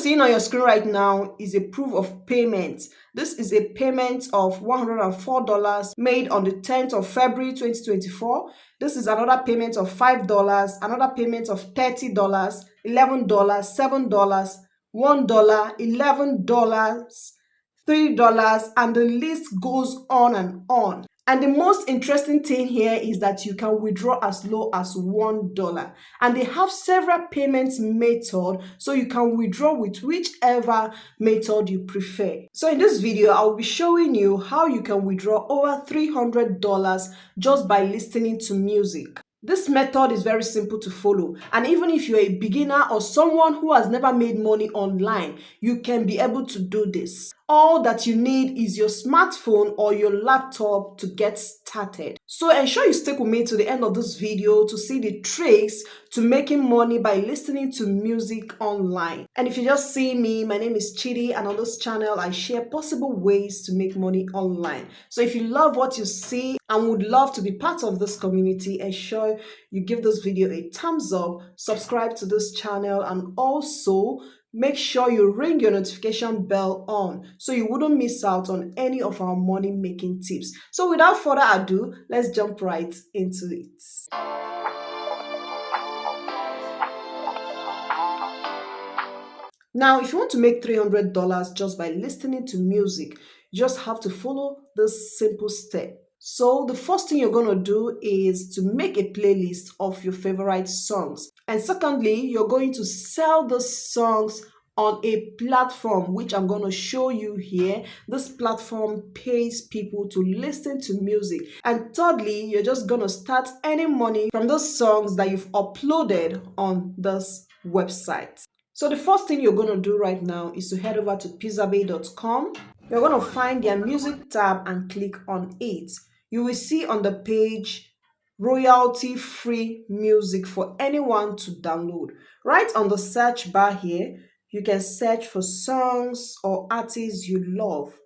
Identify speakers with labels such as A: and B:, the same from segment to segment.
A: seeing on your screen right now is a proof of payment. This is a payment of $104 made on the 10th of February 2024. This is another payment of $5, another payment of $30, $11, $7, $1, $11, $3, and the list goes on and on. And the most interesting thing here is that you can withdraw as low as $1. And they have several payments method, so you can withdraw with whichever method you prefer. So in this video, I'll be showing you how you can withdraw over $300 just by listening to music. This method is very simple to follow, and even if you're a beginner or someone who has never made money online, you can be able to do this. All that you need is your smartphone or your laptop to get started. So ensure you stick with me to the end of this video to see the tricks to making money by listening to music online. And if you just see me, my name is Chidi, and on this channel I share possible ways to make money online. So if you love what you see and would love to be part of this community, ensure you give this video a thumbs up, subscribe to this channel, and also make sure you ring your notification bell on so you wouldn't miss out on any of our money making tips. So without further ado, let's jump right into it. Now, if you want to make $300 just by listening to music, you just have to follow this simple step. So the first thing you're going to do is to make a playlist of your favorite songs. And secondly, you're going to sell the songs on a platform, which I'm going to show you here. This platform pays people to listen to music. And thirdly, you're just going to start earning money from those songs that you've uploaded on this website. So the first thing you're going to do right now is to head over to pizzabay.com. You're going to find their music tab and click on it. You will see on the page royalty-free music for anyone to download. Right on the search bar here, you can search for songs or artists you love.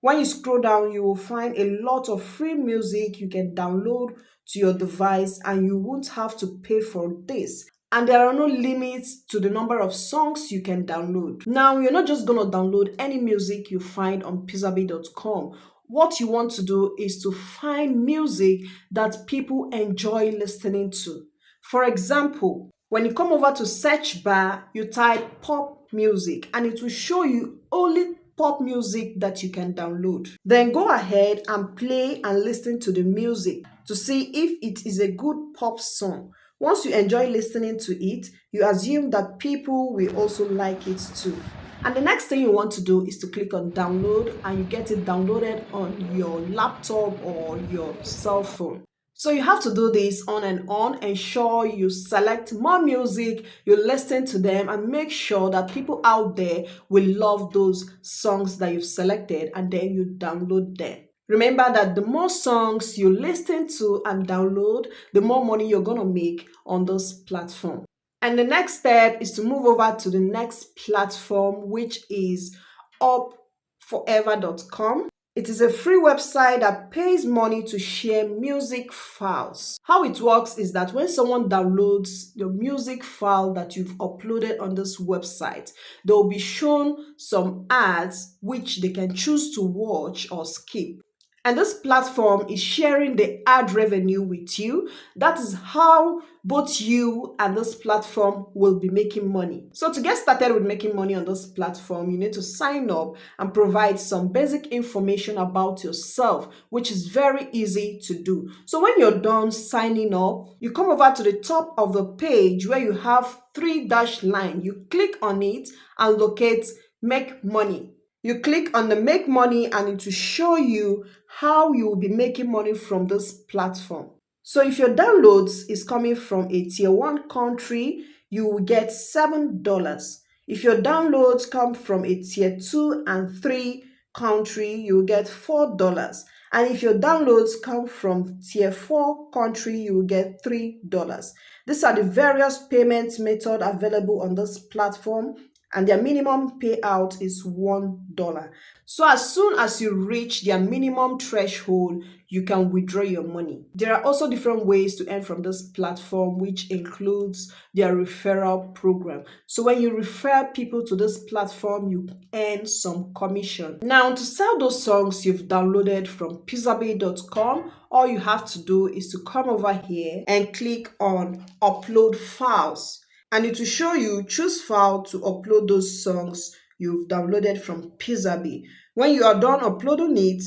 A: When you scroll down, you will find a lot of free music you can download to your device, and you won't have to pay for this. And there are no limits to the number of songs you can download. Now, you're not just going to download any music you find on pizzabay.com. What you want to do is to find music that people enjoy listening to. For example, when you come over to search bar, you type pop music and it will show you only pop music that you can download. Then go ahead and play and listen to the music to see if it is a good pop song. Once you enjoy listening to it, you assume that people will also like it too. And the next thing you want to do is to click on download, and you get it downloaded on your laptop or your cell phone. So you have to do this on and on. Ensure you select more music, you listen to them, and make sure that people out there will love those songs that you've selected, and then you download them. Remember that the more songs you listen to and download, the more money you're going to make on this platform. And the next step is to move over to the next platform, which is Opforever.com. It is a free website that pays money to share music files. How it works is that when someone downloads the music file that you've uploaded on this website, they'll be shown some ads which they can choose to watch or skip. And this platform is sharing the ad revenue with you. That is how both you and this platform will be making money. So to get started with making money on this platform, you need to sign up and provide some basic information about yourself, which is very easy to do. So when you're done signing up, you come over to the top of the page where you have 3-dash line. You click on it and locate Make Money. You click on the Make Money and it will show you how you will be making money from this platform. So if your downloads is coming from a tier 1 country, you will get $7. If your downloads come from a tier 2 and 3 country, you will get $4. And if your downloads come from tier 4 country, you will get $3. These are the various payment methods available on this platform. and their minimum payout is $1. So as soon as you reach their minimum threshold, you can withdraw your money. There are also different ways to earn from this platform, which includes their referral program. So when you refer people to this platform, you earn some commission. Now, to sell those songs you've downloaded from pizzabe.com, all you have to do is to come over here and click on upload files, and it will show you choose file to upload those songs you've downloaded from Pizzabe. When you are done uploading it,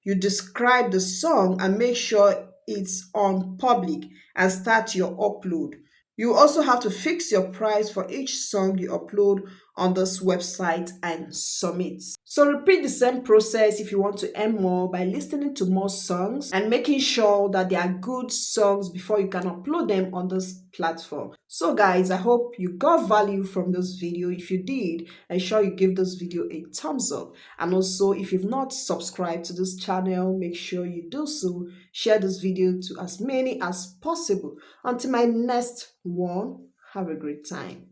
A: you describe the song and make sure it's on public and start your upload. You also have to fix your price for each song you upload on this website and submit. So repeat the same process if you want to earn more by listening to more songs and making sure that they are good songs before you can upload them on this platform. So guys, I hope you got value from this video. If you did, ensure you give this video a thumbs up. And also, if you've not subscribed to this channel, make sure you do so. Share this video to as many as possible. Until my next one, have a great time.